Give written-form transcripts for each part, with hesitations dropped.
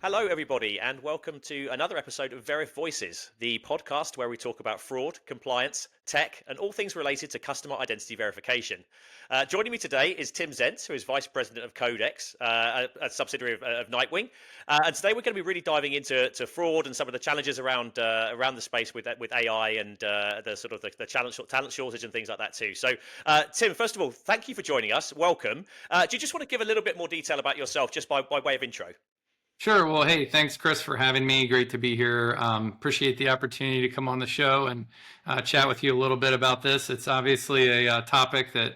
Hello, everybody, and welcome to another episode of Veriff Voices, the podcast where we talk about fraud, compliance, tech, and all things related to customer identity verification. Joining me today is Tim Zentz, who is Vice President of CODEX, a subsidiary of Nightwing. And today we're going to be really diving into fraud and some of the challenges around the space with AI and the talent shortage and things like that too. So, Tim, first of all, thank you for joining us. Welcome. Do you just want to give a little bit more detail about yourself, just by way of intro? Sure. Well, hey, thanks, Chris, for having me. Great to be here. Appreciate the opportunity to come on the show and chat with you a little bit about this. It's obviously a topic that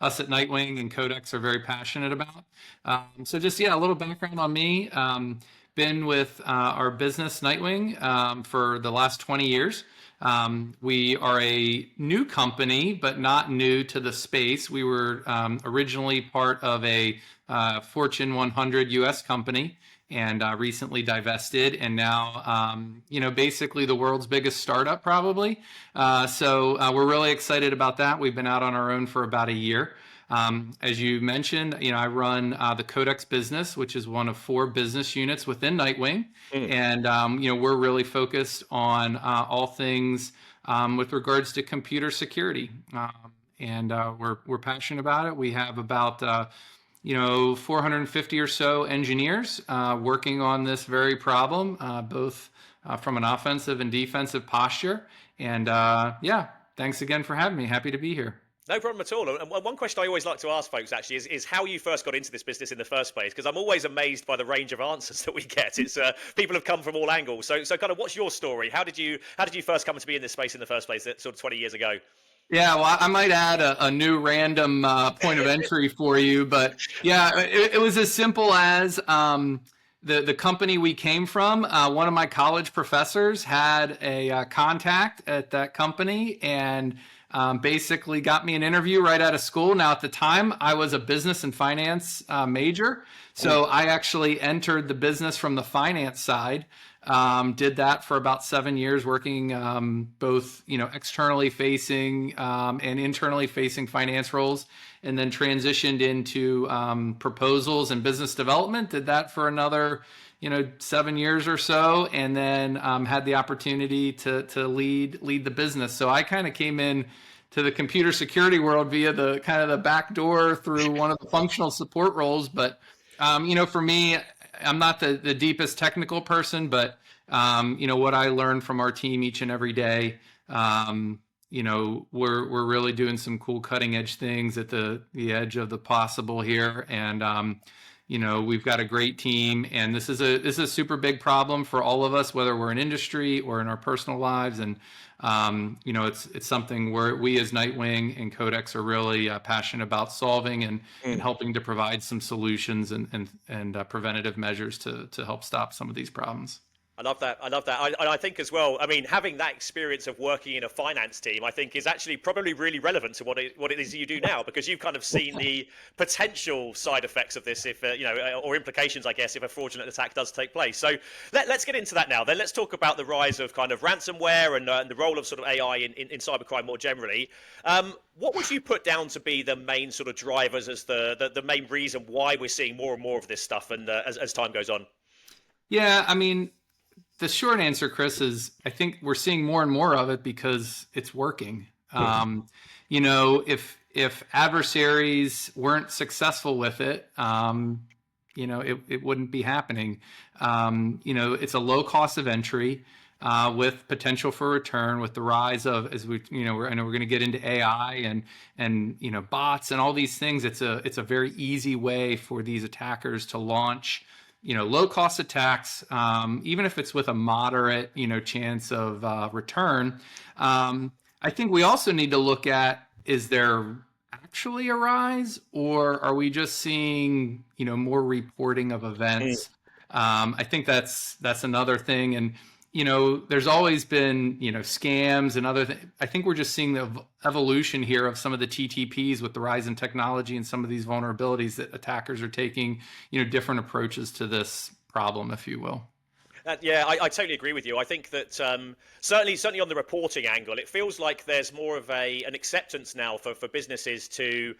us at Nightwing and CODEX are very passionate about. A little background on me. Been with our business, Nightwing, for the last 20 years. We are a new company, but not new to the space. We were originally part of a Fortune 100 US company and recently divested, and now basically the world's biggest startup probably. We're really excited about that. We've been out on our own for about a year. As you mentioned, I run the CODEX business, which is one of 4 business units within Nightwing. And we're really focused on all things with regards to computer security. We're passionate about it. We have about 450 or so engineers working on this very problem, both from an offensive and defensive posture. And thanks again for having me. Happy to be here. No problem at all. And one question I always like to ask folks actually is how you first got into this business in the first place, because I'm always amazed by the range of answers that we get. It's people have come from all angles. So kind of what's your story? How did you first come to be in this space in the first place, sort of 20 years ago? Yeah, well, I might add a new random point of entry for you, but yeah, it was as simple as the company we came from. One of my college professors had a contact at that company and basically got me an interview right out of school. Now, at the time, I was a business and finance major, so I actually entered the business from the finance side. Did that for about 7 years, working both externally facing and internally facing finance roles, and then transitioned into proposals and business development. Did that for another 7 years or so, and then had the opportunity to lead the business. So I kind of came in to the computer security world via the kind of the back door through one of the functional support roles. But for me, I'm not the deepest technical person, but what I learned from our team each and every day, we're really doing some cool cutting edge things at the edge of the possible here. And we've got a great team, and this is a super big problem for all of us, whether we're in industry or in our personal lives. And it's something where we as Nightwing and CODEX are really passionate about solving and helping to provide some solutions and preventative measures to help stop some of these problems. I love that. I think as well, I mean, having that experience of working in a finance team, I think is actually probably really relevant to what it is you do now, because you've kind of seen the potential side effects of this, if or implications, I guess, if a fraudulent attack does take place. So let's get into that now. Then let's talk about the rise of kind of ransomware and the role of sort of AI in cybercrime more generally. What would you put down to be the main sort of drivers as the main reason why we're seeing more and more of this stuff, and as time goes on? Yeah, I mean, the short answer, Chris, is I think we're seeing more and more of it because it's working. If adversaries weren't successful with it, it wouldn't be happening. It's a low cost of entry with potential for return. With the rise of, as we, I know we're going to get into AI and bots and all these things. It's a very easy way for these attackers to launch low cost attacks, even if it's with a moderate, chance of return. I think we also need to look at, is there actually a rise, or are we just seeing, more reporting of events? I think that's another thing. And, there's always been, scams and other things. I think we're just seeing the evolution here of some of the TTPs with the rise in technology and some of these vulnerabilities that attackers are taking, different approaches to this problem, if you will. Yeah, I totally agree with you. I think that certainly on the reporting angle, it feels like there's more of an acceptance now for businesses to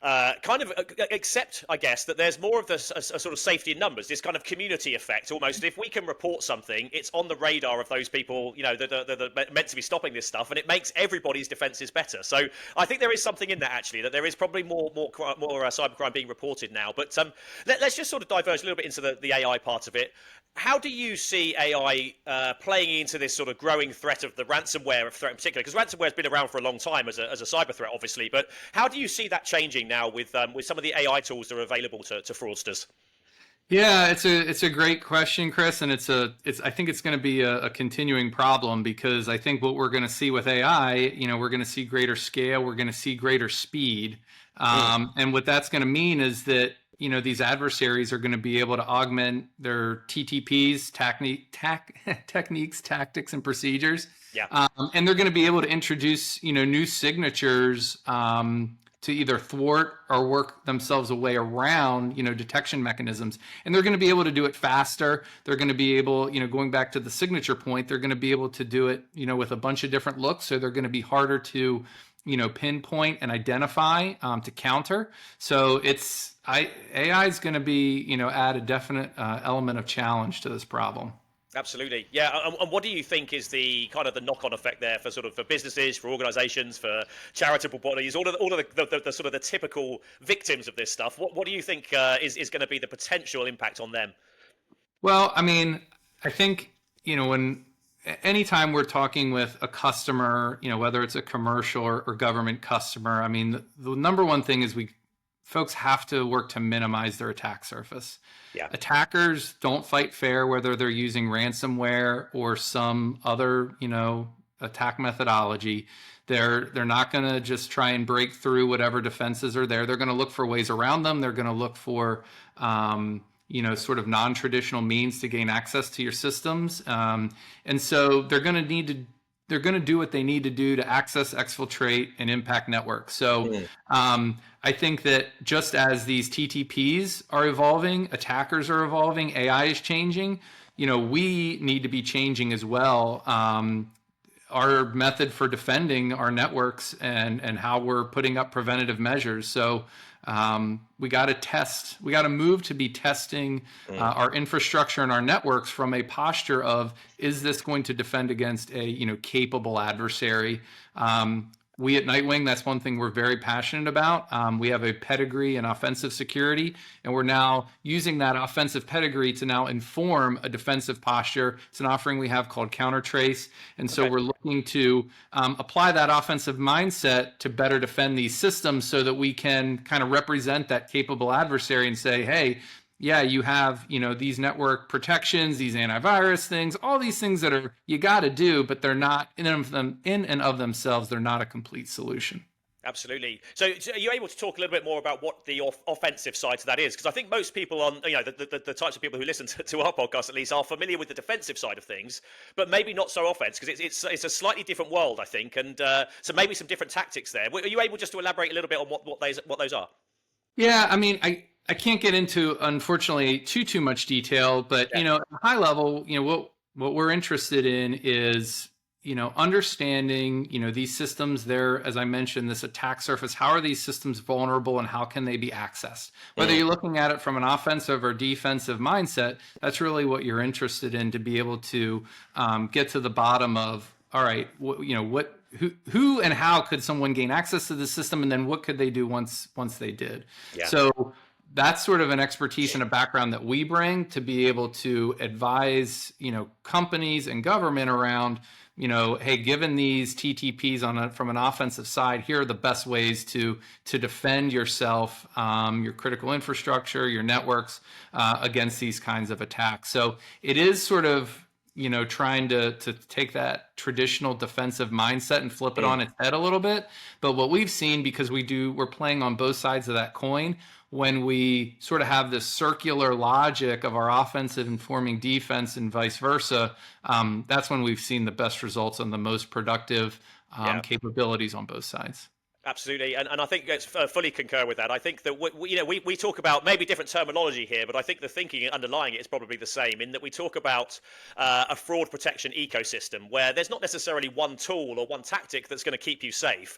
kind of accept, I guess, that there's more of this a sort of safety in numbers, this kind of community effect almost. If we can report something, it's on the radar of those people, that are meant to be stopping this stuff, and it makes everybody's defenses better. So I think there is something in that, actually, that there is probably more cybercrime being reported now. But let's just sort of diverge a little bit into the AI part of it. How do you see AI playing into this sort of growing threat of the ransomware threat in particular? Because ransomware has been around for a long time as a cyber threat, obviously. But how do you see that changing now with some of the AI tools that are available to fraudsters? Yeah, it's a great question, Chris, and I think it's going to be a continuing problem, because I think what we're going to see with AI, we're going to see greater scale, we're going to see greater speed, and what that's going to mean is that these adversaries are going to be able to augment their TTPs, techniques, tactics, and procedures. Yeah. And they're going to be able to introduce, new signatures to either thwart or work themselves a way around, detection mechanisms. And they're going to be able to do it faster. They're going to be able, going back to the signature point, they're going to be able to do it, with a bunch of different looks. So they're going to be harder to, pinpoint and identify to counter. So AI is going to be, add a definite element of challenge to this problem. Absolutely, yeah. And what do you think is the kind of the knock-on effect there for businesses, for organisations, for charitable bodies, all of the sort of the typical victims of this stuff? What do you think is going to be the potential impact on them? Well, I mean, I think anytime we're talking with a customer, whether it's a commercial or government customer, I mean, the number one thing is folks have to work to minimize their attack surface. Yeah. Attackers don't fight fair, whether they're using ransomware or some other, attack methodology. They're not going to just try and break through whatever defenses are there. They're going to look for ways around them. They're going to look for, sort of non-traditional means to gain access to your systems. And so they're going to do what they need to do to access, exfiltrate, and impact networks. So I think that just as these TTPs are evolving, attackers are evolving, AI is changing, we need to be changing as well. Our method for defending our networks and how we're putting up preventative measures. So we got to move to be testing our infrastructure and our networks from a posture of, is this going to defend against a capable adversary? We at Nightwing, that's one thing we're very passionate about. We have a pedigree in offensive security, and we're now using that offensive pedigree to now inform a defensive posture. It's an offering we have called Countertrace, and so we're looking to apply that offensive mindset to better defend these systems so that we can kind of represent that capable adversary and say, hey, yeah, you have, these network protections, these antivirus things, all these things that you got to do, but they're not in and of themselves, they're not a complete solution. Absolutely. So are you able to talk a little bit more about what the offensive side to that is? Because I think most people on, the types of people who listen to our podcast at least are familiar with the defensive side of things, but maybe not so offense, because it's a slightly different world, I think, and so maybe some different tactics there. Are you able just to elaborate a little bit on what those are? Yeah, I mean, I can't get into, unfortunately, too much detail, but at a high level, what we're interested in is understanding these systems there, as I mentioned, this attack surface. How are these systems vulnerable, and how can they be accessed? Whether you're looking at it from an offensive or defensive mindset, that's really what you're interested in, to be able to get to the bottom of, all right, who and how could someone gain access to the system, and then what could they do once they did? Yeah. So that's sort of an expertise and a background that we bring to be able to advise, companies and government around, hey, given these TTPs from an offensive side, here are the best ways to defend yourself, your critical infrastructure, your networks against these kinds of attacks. So it is sort of, trying to take that traditional defensive mindset and flip it on its head a little bit. But what we've seen, because we're playing on both sides of that coin, when we sort of have this circular logic of our offensive informing defense and vice versa, that's when we've seen the best results and the most productive capabilities on both sides. Absolutely, and I think it's fully concur with that. I think that we talk about maybe different terminology here, but I think the thinking underlying it is probably the same. In that we talk about a fraud protection ecosystem where there's not necessarily one tool or one tactic that's going to keep you safe.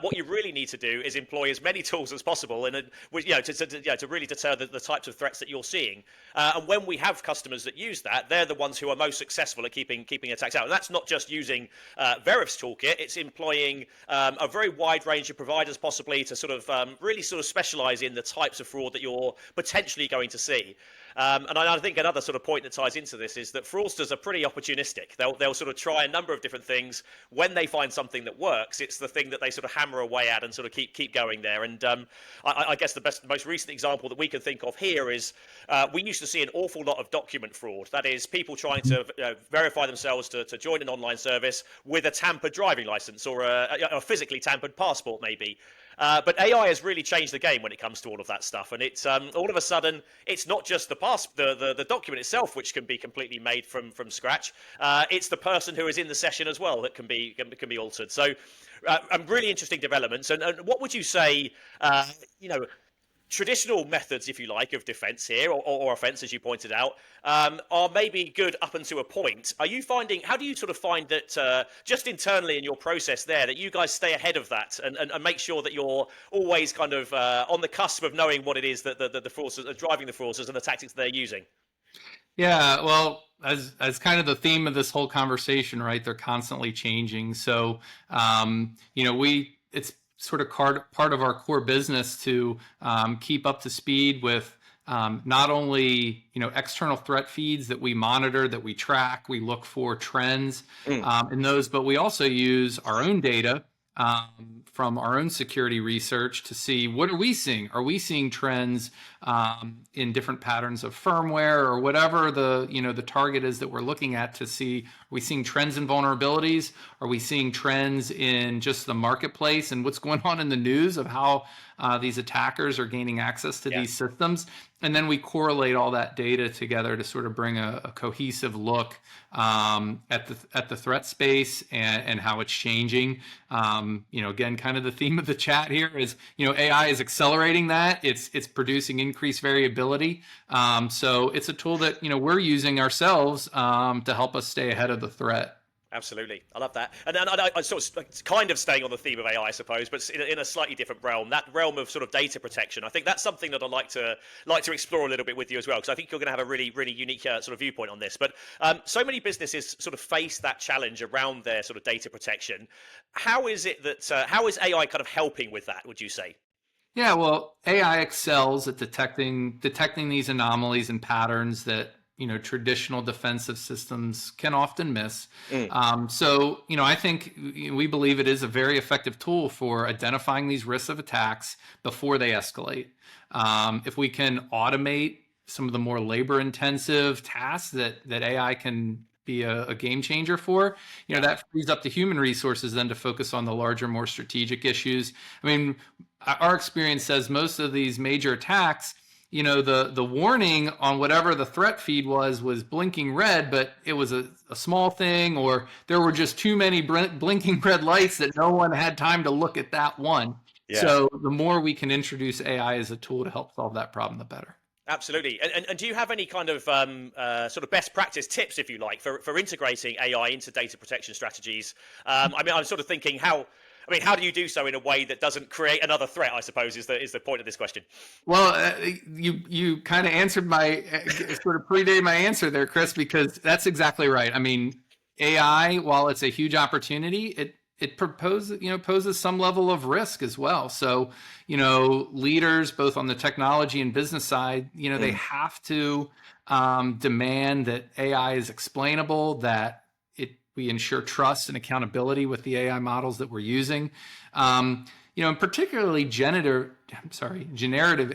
What you really need to do is employ as many tools as possible, and to really deter the types of threats that you're seeing. And when we have customers that use that, they're the ones who are most successful at keeping attacks out. And that's not just using Veriff's toolkit; it's employing a very wide range of providers possibly to sort of really sort of specialize in the types of fraud that you're potentially going to see. And I think another sort of point that ties into this is that fraudsters are pretty opportunistic. They'll sort of try a number of different things. When they find something that works, it's the thing that they sort of hammer away at and sort of keep going there. And I guess the most recent example that we can think of here is we used to see an awful lot of document fraud. That is, people trying to verify themselves to join an online service with a tampered driving license or a physically tampered passport, maybe. But AI has really changed the game when it comes to all of that stuff, and it's all of a sudden it's not just the document itself which can be completely made from scratch. It's the person who is in the session as well that can be altered. So, really interesting developments. And what would you say? Traditional methods, if you like, of defense here or offense, as you pointed out, are maybe good up until a point. Are you finding, how do you sort of find that just internally in your process there, that you guys stay ahead of that and make sure that you're always kind of on the cusp of knowing what it is that the fraudsters are driving, the fraudsters and the tactics they're using? Yeah, well, as kind of the theme of this whole conversation, right? They're constantly changing. So, it's sort of part of our core business to keep up to speed with not only external threat feeds that we monitor, that we track, we look for trends in those, but we also use our own data from our own security research to see what are we seeing. Are we seeing trends in different patterns of firmware or whatever the target is that we're looking at to see? Are we seeing trends in vulnerabilities? Are we seeing trends in just the marketplace and what's going on in the news of how these attackers are gaining access to these systems? And then we correlate all that data together to sort of bring a cohesive look at the threat space and how it's changing. Again, kind of the theme of the chat here is, AI is accelerating that. It's producing increased variability. So it's a tool that, we're using ourselves to help us stay ahead of the threat. Absolutely, I love that, and I sort of kind of staying on the theme of AI, I suppose, but in a slightly different realm. That realm of sort of data protection. I think that's something that I'd like to explore a little bit with you as well, because I think you're going to have a really unique sort of viewpoint on this. But so many businesses sort of face that challenge around their sort of data protection. How is it that how is AI kind of helping with that? Would you say? Yeah, well, AI excels at detecting these anomalies and patterns that traditional defensive systems can often miss. So, I think we believe it is a very effective tool for identifying these risks of attacks before they escalate. If we can automate some of the more labor-intensive tasks that AI can be a game changer for, that frees up the human resources then to focus on the larger, more strategic issues. I mean, our experience says most of these major attacks, the warning on whatever the threat feed was blinking red, but it was a small thing, or there were just too many blinking red lights that no one had time to look at that one. Yeah. So the more we can introduce AI as a tool to help solve that problem, the better. Absolutely. And do you have any kind of sort of best practice tips, if you like, for integrating AI into data protection strategies? I'm sort of thinking how do you do so in a way that doesn't create another threat, I suppose, is the point of this question. Well, you kind of answered my sort of predated my answer there, Chris, because that's exactly right. I mean, AI, while it's a huge opportunity, it poses some level of risk as well. So, leaders, both on the technology and business side, they have to demand that AI is explainable, that we ensure trust and accountability with the AI models that we're using. And particularly generative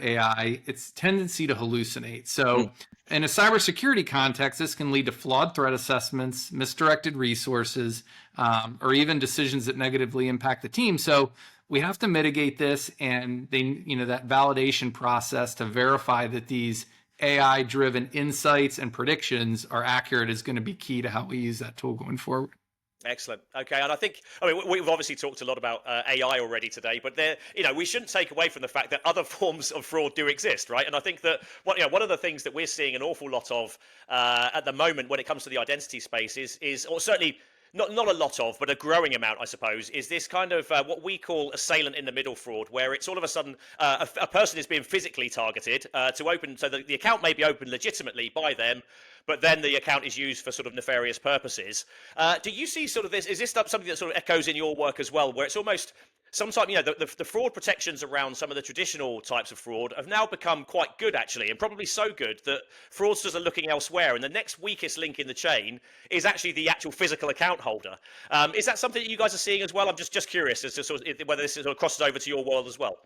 AI, its tendency to hallucinate. So in a cybersecurity context, this can lead to flawed threat assessments, misdirected resources, or even decisions that negatively impact the team. So we have to mitigate this, and that validation process to verify that these AI-driven insights and predictions are accurate is going to be key to how we use that tool going forward. Excellent. Okay, and I mean, we've obviously talked a lot about AI already today, but we shouldn't take away from the fact that other forms of fraud do exist, right? And I think that one of the things that we're seeing an awful lot of at the moment when it comes to the identity space is or certainly not a lot of, but a growing amount, I suppose, is this kind of what we call assailant in the middle fraud, where it's all of a sudden a person is being physically targeted to open, so the account may be opened legitimately by them, but then the account is used for sort of nefarious purposes. Do you see sort of this? Is this something that sort of echoes in your work as well, where it's almost sometimes, the fraud protections around some of the traditional types of fraud have now become quite good, actually, and probably so good that fraudsters are looking elsewhere, and the next weakest link in the chain is actually the actual physical account holder. Is that something that you guys are seeing as well? I'm just curious as to sort of whether this sort of crosses over to your world as well.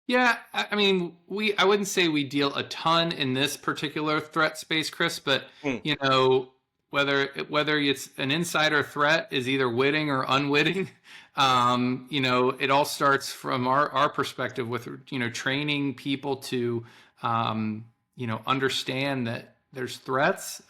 Yeah, I mean, I wouldn't say we deal a ton in this particular threat space, Chris, but Mm. whether it's an insider threat is either witting or unwitting. It all starts from our perspective with training people to understand that there's threats.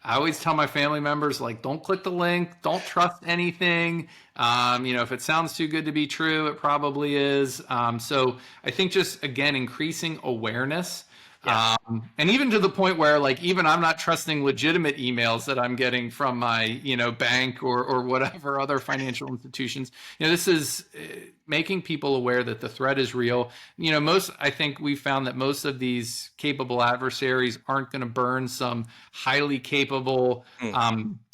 I always tell my family members, like, don't click the link, don't trust anything. If it sounds too good to be true, it probably is. So I think just, again, increasing awareness. Yeah. And even to the point where, like, even I'm not trusting legitimate emails that I'm getting from my, bank or whatever other financial institutions. This is making people aware that the threat is real. I think we found that most of these capable adversaries aren't going to burn some highly capable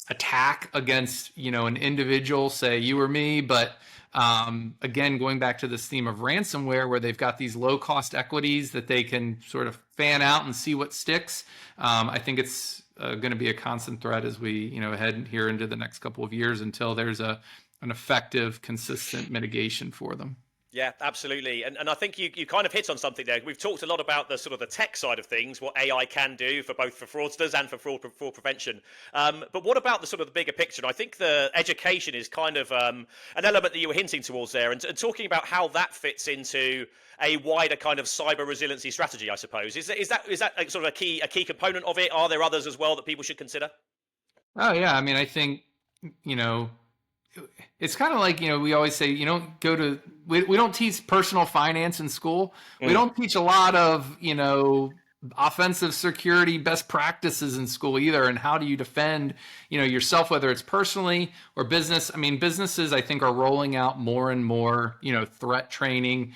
attack against, an individual, say you or me, but again, going back to this theme of ransomware, where they've got these low cost equities that they can sort of fan out and see what sticks. I think it's going to be a constant threat as we head here into the next couple of years until there's an effective, consistent mitigation for them. Yeah, absolutely. And I think you kind of hit on something there. We've talked a lot about the sort of the tech side of things, what AI can do for both for fraudsters and for fraud prevention. But what about the sort of the bigger picture? And I think the education is kind of an element that you were hinting towards there, and talking about how that fits into a wider kind of cyber resiliency strategy, I suppose. Is that like sort of a key component of it? Are there others as well that people should consider? Oh yeah, I mean, I think it's kind of like, we always say, we don't teach personal finance in school. We don't teach a lot of, offensive security best practices in school either. And how do you defend, yourself, whether it's personally or business? I mean, businesses, I think, are rolling out more and more, threat training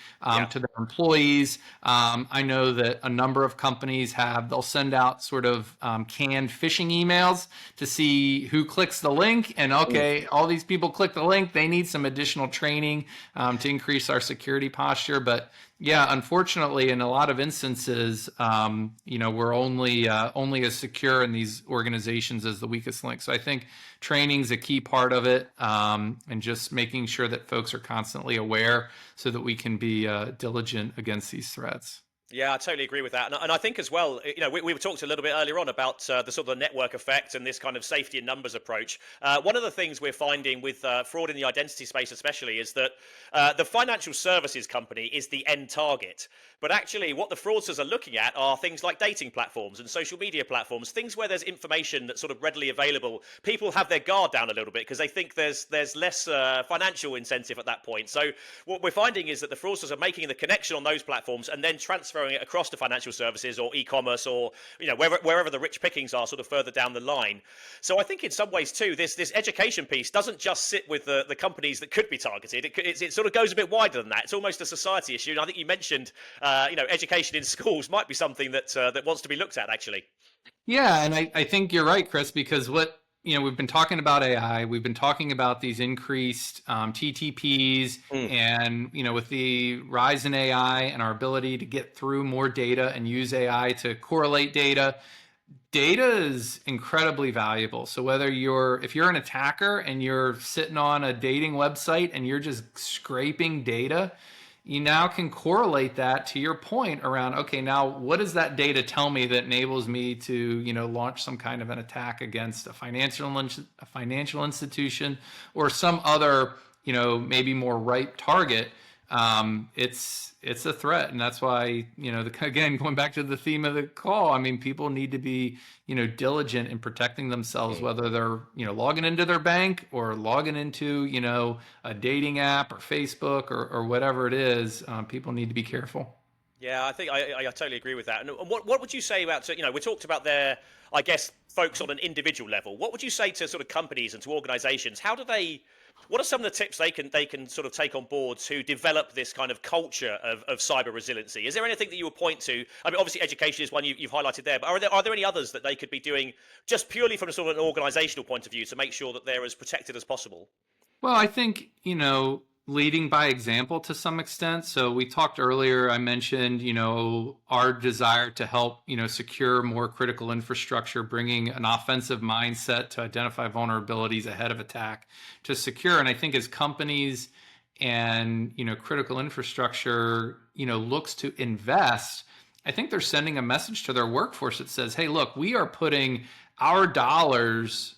to their employees. I know that a number of companies they'll send out sort of canned phishing emails to see who clicks the link. And okay, all these people click the link. They need some additional training to increase our security posture. But yeah, unfortunately, in a lot of instances, we're only as secure in these organizations as the weakest link. So I think training is a key part of it, and just making sure that folks are constantly aware so that we can be diligent against these threats. Yeah, I totally agree with that. And I think as well, we talked a little bit earlier on about the sort of network effect and this kind of safety in numbers approach. One of the things we're finding with fraud in the identity space especially is that the financial services company is the end target. But actually what the fraudsters are looking at are things like dating platforms and social media platforms, things where there's information that's sort of readily available. People have their guard down a little bit because they think there's less financial incentive at that point. So what we're finding is that the fraudsters are making the connection on those platforms and then transferring it across to financial services or e-commerce or wherever the rich pickings are sort of further down the line. So I think in some ways too, this education piece doesn't just sit with the companies that could be targeted. It sort of goes a bit wider than that. It's almost a society issue. And I think you mentioned education in schools might be something that wants to be looked at actually. Yeah, and I think you're right, Chris, because we've been talking about AI, we've been talking about these increased TTPs, and with the rise in AI and our ability to get through more data and use AI to correlate data is incredibly valuable. So if you're an attacker and you're sitting on a dating website and you're just scraping data, you now can correlate that to your point around, okay, now what does that data tell me that enables me to, launch some kind of an attack against a financial institution or some other, maybe more ripe target. it's a threat, and that's why, again, going back to the theme of the call, I mean, people need to be, diligent in protecting themselves, whether they're, logging into their bank or logging into, a dating app or Facebook or whatever it is. People need to be careful. Yeah, I think I totally agree with that. And what would you say about, we talked about their, I guess, folks on an individual level. What would you say to sort of companies and to organizations? What are some of the tips they can sort of take on board to develop this kind of culture of cyber resiliency? Is there anything that you would point to? I mean, obviously education is one you've highlighted there, but are there any others that they could be doing just purely from sort of an organizational point of view to make sure that they're as protected as possible? Well, I think, leading by example to some extent. So we talked earlier, I mentioned, our desire to help, secure more critical infrastructure, bringing an offensive mindset to identify vulnerabilities ahead of attack to secure. And I think as companies and, critical infrastructure, looks to invest, I think they're sending a message to their workforce that says, hey, look, we are putting our dollars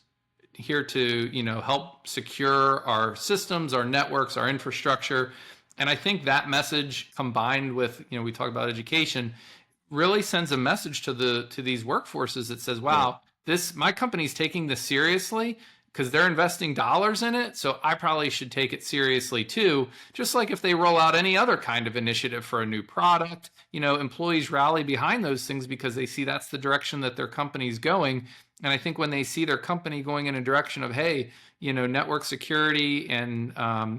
here to, help secure our systems, our networks, our infrastructure. And I think that message combined with, we talk about education, really sends a message to these workforces that says, wow, my company's taking this seriously because they're investing dollars in it. So I probably should take it seriously too. Just like if they roll out any other kind of initiative for a new product, employees rally behind those things because they see that's the direction that their company's going. And I think when they see their company going in a direction of, hey, network security and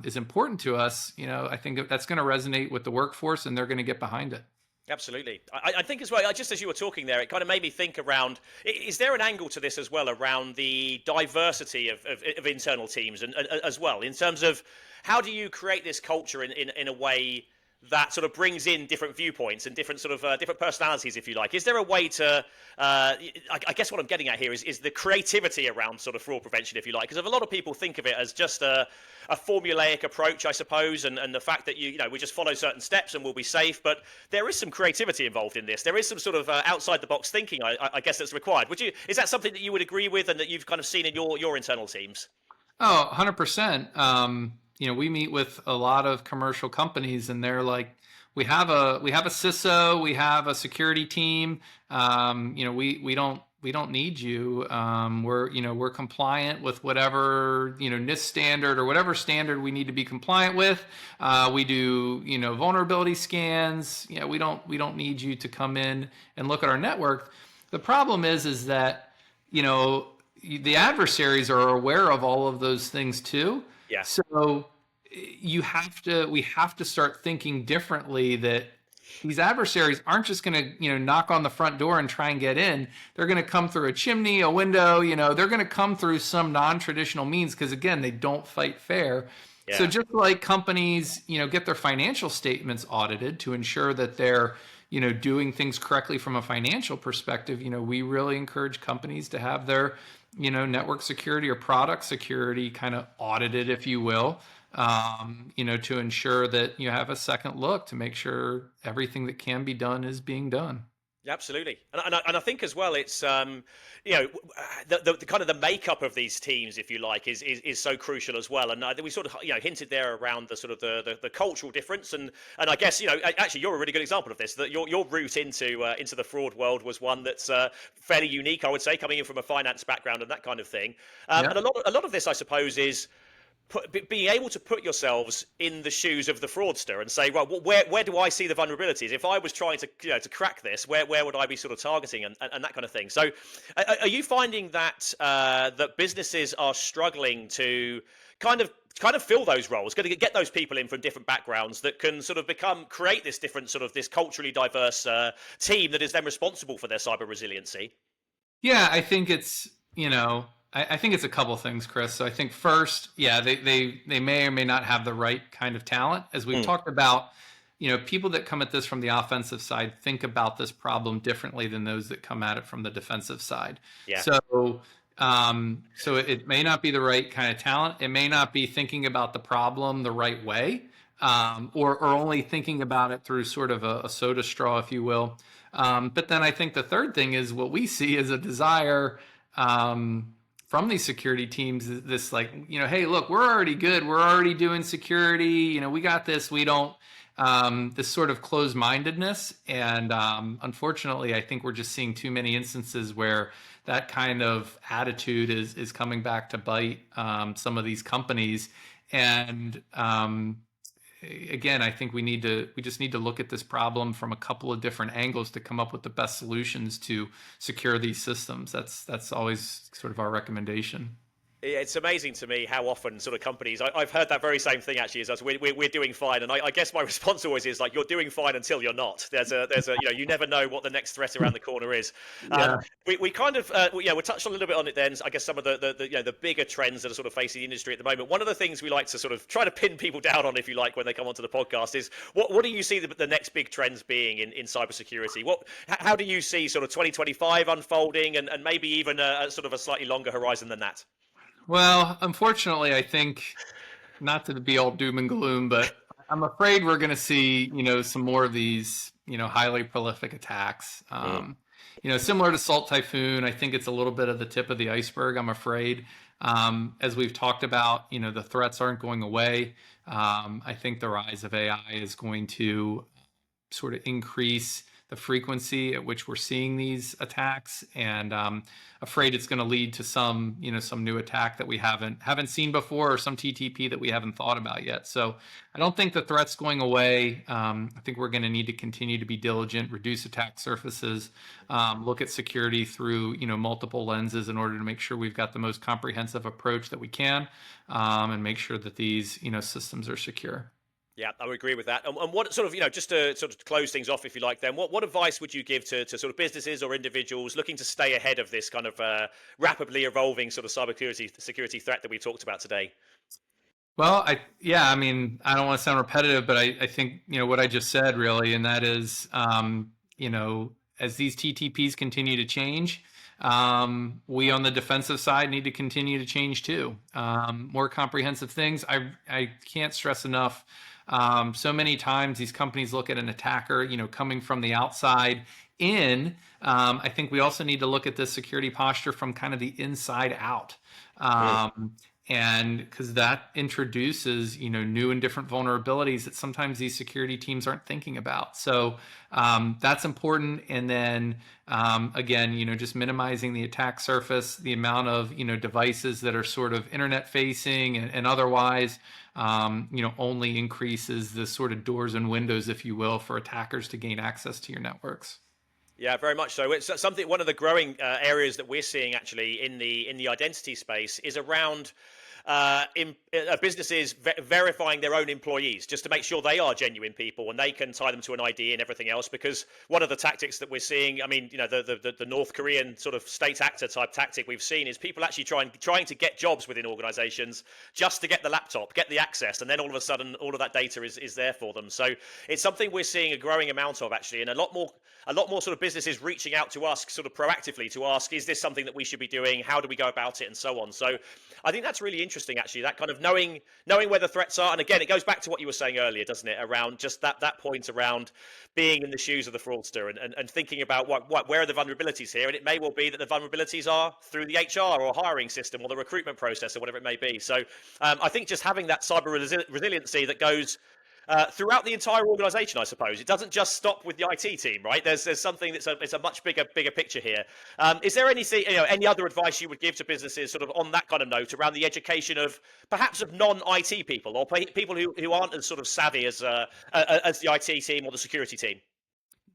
is important to us, I think that's going to resonate with the workforce and they're going to get behind it. Absolutely. I think as well, just as you were talking there, it kind of made me think around, is there an angle to this as well around the diversity of internal teams and as well, in terms of how do you create this culture in a way that sort of brings in different viewpoints and different sort of different personalities, if you like? Is there a way to, I guess what I'm getting at here is the creativity around sort of fraud prevention, if you like, because a lot of people think of it as just a formulaic approach, I suppose, and the fact that we just follow certain steps and we'll be safe, but there is some creativity involved in this. There is some sort of outside the box thinking, I guess, that's required. Is that something that you would agree with and that you've kind of seen in your internal teams? Oh, 100%. We meet with a lot of commercial companies and they're like, we have a CISO, we have a security team. We don't need you. We're compliant with whatever, NIST standard or whatever standard we need to be compliant with. We do, vulnerability scans. We don't need you to come in and look at our network. The problem is that, the adversaries are aware of all of those things too. Yeah. So we have to start thinking differently, that these adversaries aren't just going to, knock on the front door and try and get in. They're going to come through a chimney, a window, they're going to come through some non-traditional means because, again, they don't fight fair. Yeah. So just like companies, get their financial statements audited to ensure that they're, doing things correctly from a financial perspective, we really encourage companies to have their, network security or product security kind of audited, if you will. To ensure that you have a second look to make sure everything that can be done is being done. Absolutely, and I think as well, it's the kind of the makeup of these teams, if you like, is so crucial as well. And we sort of hinted there around the sort of the cultural difference, and I guess actually you're a really good example of this. That your route into the fraud world was one that's fairly unique, I would say, coming in from a finance background and that kind of thing. And a lot of this, I suppose, is being able to put yourselves in the shoes of the fraudster and say, right, where do I see the vulnerabilities? If I was trying to to crack this, where would I be sort of targeting and that kind of thing? So, are you finding that that businesses are struggling to kind of fill those roles, going to get those people in from different backgrounds that can sort of create this different sort of this culturally diverse team that is then responsible for their cyber resiliency? Yeah, I think it's I think it's a couple things, Chris. So I think first, they may or may not have the right kind of talent. As we've talked about, people that come at this from the offensive side think about this problem differently than those that come at it from the defensive side. Yeah. So it may not be the right kind of talent. It may not be thinking about the problem the right way, or only thinking about it through sort of a soda straw, if you will. But then I think the third thing is what we see is a desire from these security teams this like, hey, look, we're already good. We're already doing security. We got this. We don't, this sort of closed-mindedness. And unfortunately, I think we're just seeing too many instances where that kind of attitude is coming back to bite some of these companies. And again, I think we just need to look at this problem from a couple of different angles to come up with the best solutions to secure these systems. That's always sort of our recommendation. It's amazing to me how often sort of companies, I've heard that very same thing actually, is us, we're doing fine. And I guess my response always is like, you're doing fine until you're not. There's a, you never know what the next threat around the corner is. Yeah. We kind of, we touched a little bit on it then. I guess some of the bigger trends that are sort of facing the industry at the moment. One of the things we like to sort of try to pin people down on, if you like, when they come onto the podcast is what do you see the next big trends being in cybersecurity? How do you see sort of 2025 unfolding and maybe even a sort of a slightly longer horizon than that? Well, unfortunately, I think, not to be all doom and gloom, but I'm afraid we're going to see, some more of these, highly prolific attacks. Similar to Salt Typhoon, I think it's a little bit of the tip of the iceberg, I'm afraid. As we've talked about, the threats aren't going away. I think the rise of AI is going to sort of increase the frequency at which we're seeing these attacks, and afraid it's going to lead to some new attack that we haven't seen before, or some TTP that we haven't thought about yet. So I don't think the threat's going away. I think we're going to need to continue to be diligent, reduce attack surfaces, look at security through multiple lenses in order to make sure we've got the most comprehensive approach that we can, and make sure that these systems are secure. Yeah, I would agree with that. And what sort of, just to sort of close things off, if you like, then what advice would you give to sort of businesses or individuals looking to stay ahead of this kind of rapidly evolving sort of cybersecurity threat that we talked about today? Well, I don't want to sound repetitive, but I think, what I just said really, and that is, as these TTPs continue to change, we on the defensive side need to continue to change too. More comprehensive things. I can't stress enough. So many times these companies look at an attacker, coming from the outside in. I think we also need to look at this security posture from kind of the inside out. And because that introduces, new and different vulnerabilities that sometimes these security teams aren't thinking about. So that's important. And then again, just minimizing the attack surface, the amount of, devices that are sort of internet facing and otherwise, only increases the sort of doors and windows, if you will, for attackers to gain access to your networks. Yeah, very much so. It's something. One of the growing areas that we're seeing actually in the identity space is around businesses verifying their own employees just to make sure they are genuine people and they can tie them to an ID and everything else. Because one of the tactics that we're seeing, the North Korean sort of state actor type tactic we've seen is people actually trying to get jobs within organizations just to get the laptop, get the access, and then all of a sudden all of that data is there for them. So it's something we're seeing a growing amount of actually, and a lot more sort of businesses reaching out to us sort of proactively to ask, is this something that we should be doing? How do we go about it? And so on. So I think that's really interesting, actually, that kind of knowing where the threats are. And again, it goes back to what you were saying earlier, doesn't it? Around just that point around being in the shoes of the fraudster and thinking about where are the vulnerabilities here. And it may well be that the vulnerabilities are through the HR or hiring system or the recruitment process or whatever it may be. So I think just having that cyber resiliency that goes throughout the entire organization, I suppose. It doesn't just stop with the IT team, right? There's something it's a much bigger picture here. Is there any other advice you would give to businesses sort of on that kind of note around the education of perhaps of non-IT people or people who aren't as sort of savvy as the IT team or the security team?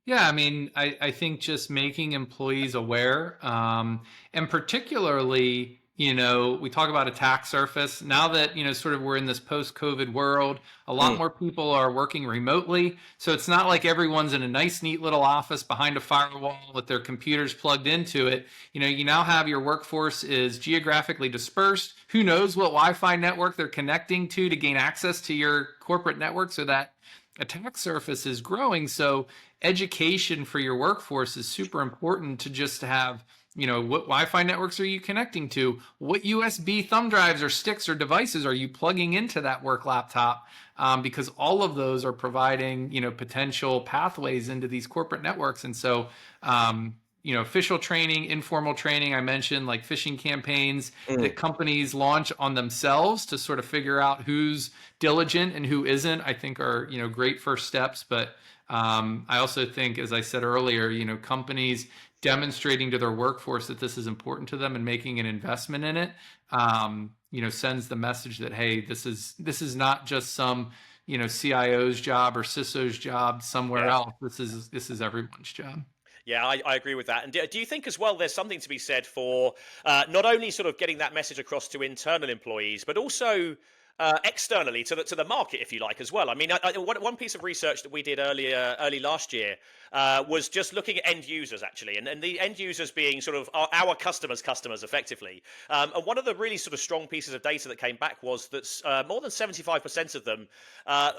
Yeah, I think just making employees aware, and particularly, we talk about attack surface. Now that, sort of we're in this post-COVID world, a lot more people are working remotely. So it's not like everyone's in a nice, neat little office behind a firewall with their computers plugged into it. You now have your workforce is geographically dispersed. Who knows what Wi-Fi network they're connecting to gain access to your corporate network, so that attack surface is growing. So education for your workforce is super important to just have, what Wi-Fi networks are you connecting to? What USB thumb drives or sticks or devices are you plugging into that work laptop? Because all of those are providing, potential pathways into these corporate networks. And so, official training, informal training. I mentioned like phishing campaigns that companies launch on themselves to sort of figure out who's diligent and who isn't, I think are, great first steps. But I also think, as I said earlier, companies demonstrating to their workforce that this is important to them and making an investment in it, sends the message that, hey, this is not just some, CIO's job or CISO's job somewhere else. This is everyone's job. Yeah, I agree with that. And do you think as well there's something to be said for not only sort of getting that message across to internal employees, but also externally to the market, if you like, as well? I mean, one piece of research that we did early last year was just looking at end users, actually, and the end users being sort of our customers, effectively. And one of the really sort of strong pieces of data that came back was that more than 75% of them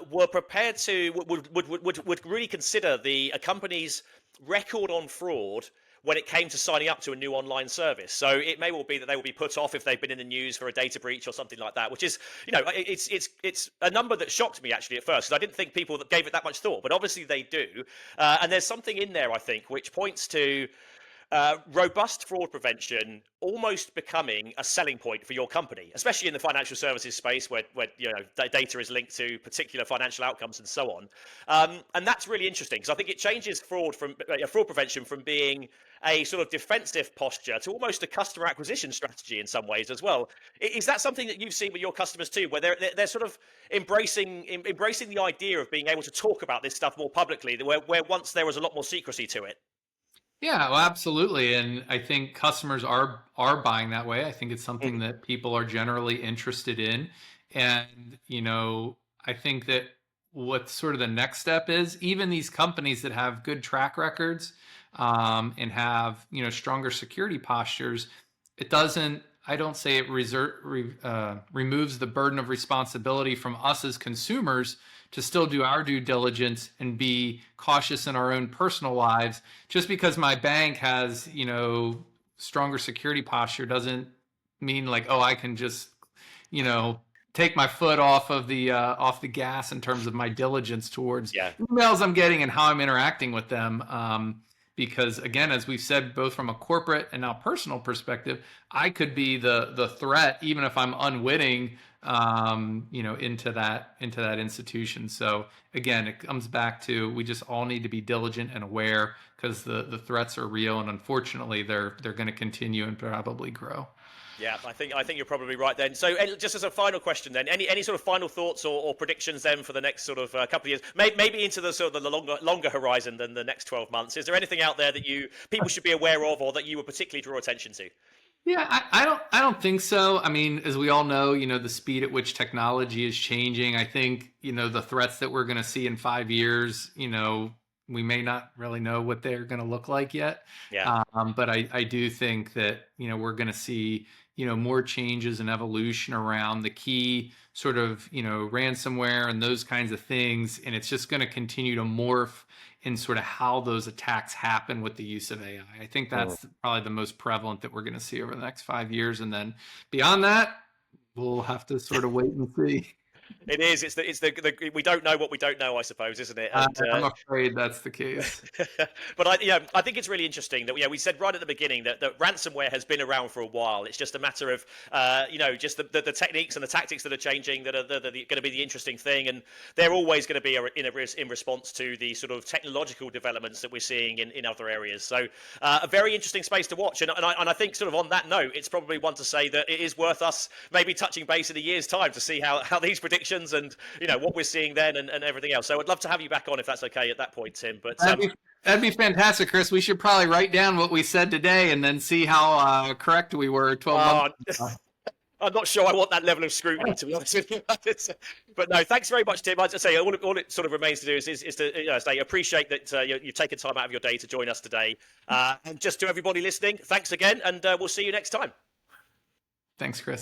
were prepared to would really consider a company's record on fraud when it came to signing up to a new online service. So it may well be that they will be put off if they've been in the news for a data breach or something like that, which is, it's a number that shocked me actually at first, because I didn't think people that gave it that much thought, but obviously they do. And there's something in there, I think, which points to robust fraud prevention almost becoming a selling point for your company, especially in the financial services space where data is linked to particular financial outcomes and so on. And that's really interesting, because I think it changes fraud prevention from being a sort of defensive posture to almost a customer acquisition strategy in some ways as well. Is that something that you've seen with your customers too, where they're sort of embracing the idea of being able to talk about this stuff more publicly, where once there was a lot more secrecy to it? Yeah, well, absolutely. And I think customers are buying that way. I think it's something that people are generally interested in. And, I think that what sort of the next step is, even these companies that have good track records and have, stronger security postures, I don't say it removes the burden of responsibility from us as consumers to still do our due diligence and be cautious in our own personal lives. Just because my bank has, stronger security posture doesn't mean like, oh, I can just, take my foot off the gas in terms of my diligence towards emails I'm getting and how I'm interacting with them. Because again, as we've said, both from a corporate and now personal perspective, I could be the threat, even if I'm unwitting, into that institution. So again, it comes back to, we just all need to be diligent and aware, because the threats are real, and unfortunately they're going to continue and probably grow. Yeah, I think you're probably right then. So just as a final question then, any sort of final thoughts or predictions then for the next sort of couple of years, maybe into the sort of the longer horizon than the next 12 months? Is there anything out there that people should be aware of, or that you would particularly draw attention to? Yeah, I don't think so. I mean, as we all know, the speed at which technology is changing, I think, the threats that we're going to see in 5 years, we may not really know what they're going to look like yet. Yeah. But I do think that, we're going to see, more changes and evolution around the key sort of, ransomware and those kinds of things. And it's just going to continue to morph in sort of how those attacks happen with the use of AI. I think that's probably the most prevalent that we're going to see over the next 5 years. And then beyond that, we'll have to sort of wait and see. It is. It's the we don't know what we don't know, I suppose, isn't it? And, I'm afraid that's the case. But I think it's really interesting that we said right at the beginning that ransomware has been around for a while. It's just a matter of just the techniques and the tactics that are changing that are going to be the interesting thing, and they're always going to be in response to the sort of technological developments that we're seeing in other areas. So a very interesting space to watch, and I think sort of on that note, it's probably one to say that it is worth us maybe touching base in a year's time to see how these predictions and what we're seeing then and everything else. So I'd love to have you back on if that's okay at that point, Tim. But that'd be fantastic, Chris. We should probably write down what we said today and then see how correct we were 12 months ago. I'm not sure I want that level of scrutiny, to be honest with you. But no, thanks very much, Tim. As I say, all it sort of remains to do is to say appreciate that you've taken time out of your day to join us today. And just to everybody listening, thanks again, and we'll see you next time. Thanks, Chris.